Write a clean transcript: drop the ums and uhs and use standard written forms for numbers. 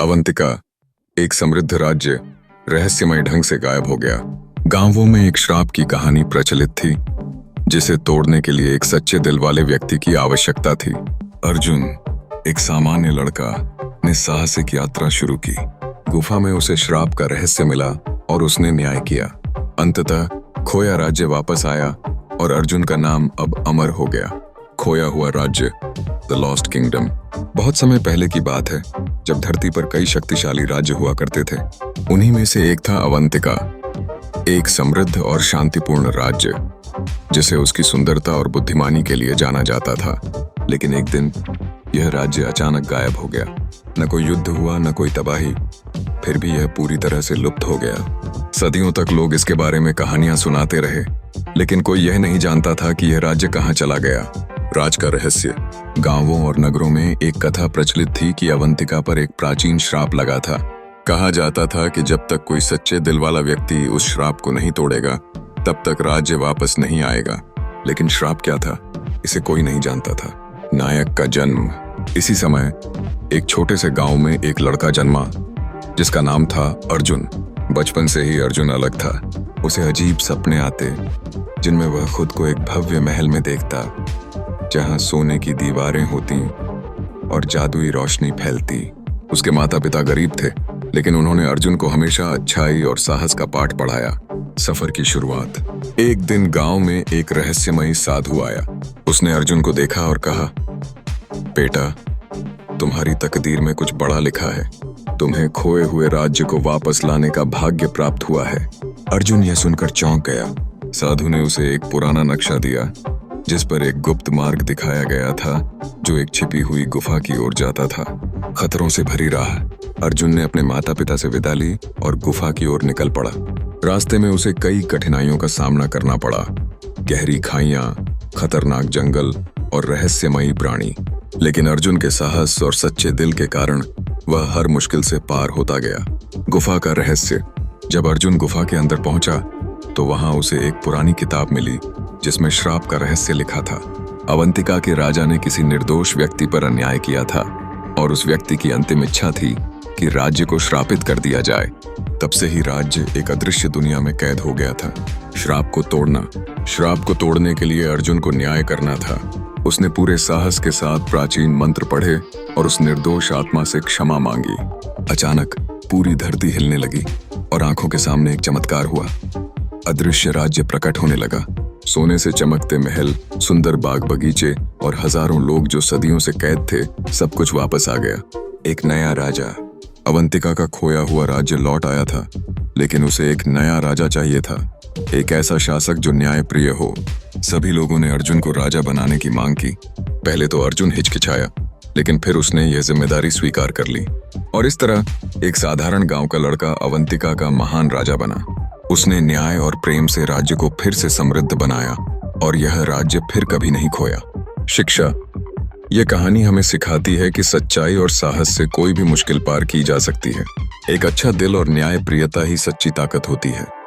अवंतिका, एक समृद्ध राज्य, रहस्यमय ढंग से गायब हो गया। गांवों में एक श्राप की कहानी प्रचलित थी, जिसे तोड़ने के लिए एक सच्चे दिल वाले व्यक्ति की आवश्यकता थी। अर्जुन, एक सामान्य लड़का, ने साहसिक यात्रा शुरू की। गुफा में उसे श्राप का रहस्य मिला और उसने न्याय किया। अंततः खोया राज्य वापस आया और अर्जुन का नाम अब अमर हो गया। खोया हुआ राज्य, द लॉस्ट किंगडम। बहुत समय पहले की बात है, जब धरती पर कई शक्तिशाली राज्य हुआ करते थे। उन्हीं में से एक था अवंतिका, एक समृद्ध और शांतिपूर्ण राज्य, जिसे उसकी सुंदरता और बुद्धिमानी के लिए जाना जाता था। लेकिन एक दिन यह राज्य अचानक गायब हो गया। न कोई युद्ध हुआ, न कोई तबाही, फिर भी यह पूरी तरह से लुप्त हो गया। सदियों तक लोग इसके बारे में कहानियां सुनाते रहे, लेकिन कोई यह नहीं जानता था कि यह राज्य कहां चला गया। राज का रहस्य। गांवों और नगरों में एक कथा प्रचलित थी कि अवंतिका पर एक प्राचीन श्राप लगा था। कहा जाता था कि जब तक कोई सच्चे दिल वाला व्यक्ति उस श्राप को नहीं तोड़ेगा, तब तक राज्य वापस नहीं आएगा। लेकिन श्राप क्या था, इसे कोई नहीं जानता था। नायक का जन्म। इसी समय एक छोटे से गांव में एक लड़का जन्मा, जिसका नाम था अर्जुन। बचपन से ही अर्जुन अलग था। उसे अजीब सपने आते, जिनमें वह खुद को एक भव्य महल में देखता, जहां सोने की दीवारें होती और जादुई रोशनी फैलती। उसके माता पिता गरीब थे, लेकिन उन्होंने अर्जुन को हमेशा अच्छाई और साहस का पाठ पढ़ाया। सफर की शुरुआत। एक दिन गांव में एक रहस्यमयी साधु आया। उसने अर्जुन को देखा और कहा, बेटा, तुम्हारी तकदीर में कुछ बड़ा लिखा है। तुम्हें खोए हुए राज्य को वापस लाने का भाग्य प्राप्त हुआ है। अर्जुन यह सुनकर चौंक गया। साधु ने उसे एक पुराना नक्शा दिया, जिस पर एक गुप्त मार्ग दिखाया गया था, जो एक छिपी हुई गुफा की ओर जाता था। खतरों से भरी राह। अर्जुन ने अपने माता पिता से विदा ली और गुफा की ओर निकल पड़ा। रास्ते में उसे कई कठिनाइयों का सामना करना पड़ा। गहरी खाइयां, खतरनाक जंगल और रहस्यमयी प्राणी। लेकिन अर्जुन के साहस और सच्चे दिल के कारण वह हर मुश्किल से पार होता गया। गुफा का रहस्य। जब अर्जुन गुफा के अंदर पहुंचा, तो वहां उसे एक पुरानी किताब मिली, जिसमें श्राप का रहस्य लिखा था। अवंतिका के राजा ने किसी निर्दोष व्यक्ति पर अन्याय किया था, और उस व्यक्ति की अंतिम इच्छा थी कि राज्य को श्रापित कर दिया जाए। तब से ही राज्य एक अदृश्य दुनिया में कैद हो गया था। श्राप को तोड़ना। श्राप को तोड़ने के लिए अर्जुन को न्याय करना था। उसने पूरे साहस के साथ प्राचीन मंत्र पढ़े और उस निर्दोष आत्मा से क्षमा मांगी। अचानक पूरी धरती हिलने लगी और आंखों के सामने एक चमत्कार हुआ। अदृश्य राज्य प्रकट होने लगा। सोने से चमकते महल, सुंदर बाग बगीचे और हजारों लोग जो सदियों से कैद थे, सब कुछ वापस आ गया। एक नया राजा। अवंतिका का खोया हुआ राज्य लौट आया था, लेकिन उसे एक नया राजा चाहिए था। एक ऐसा शासक जो न्यायप्रिय हो। सभी लोगों ने अर्जुन को राजा बनाने की मांग की। पहले तो अर्जुन हिचकिचाया, लेकिन फिर उसने यह जिम्मेदारी स्वीकार कर ली। और इस तरह एक साधारण गांव का लड़का अवंतिका का महान राजा बना। उसने न्याय और प्रेम से राज्य को फिर से समृद्ध बनाया, और यह राज्य फिर कभी नहीं खोया। शिक्षा। यह कहानी हमें सिखाती है कि सच्चाई और साहस से कोई भी मुश्किल पार की जा सकती है। एक अच्छा दिल और न्याय प्रियता ही सच्ची ताकत होती है।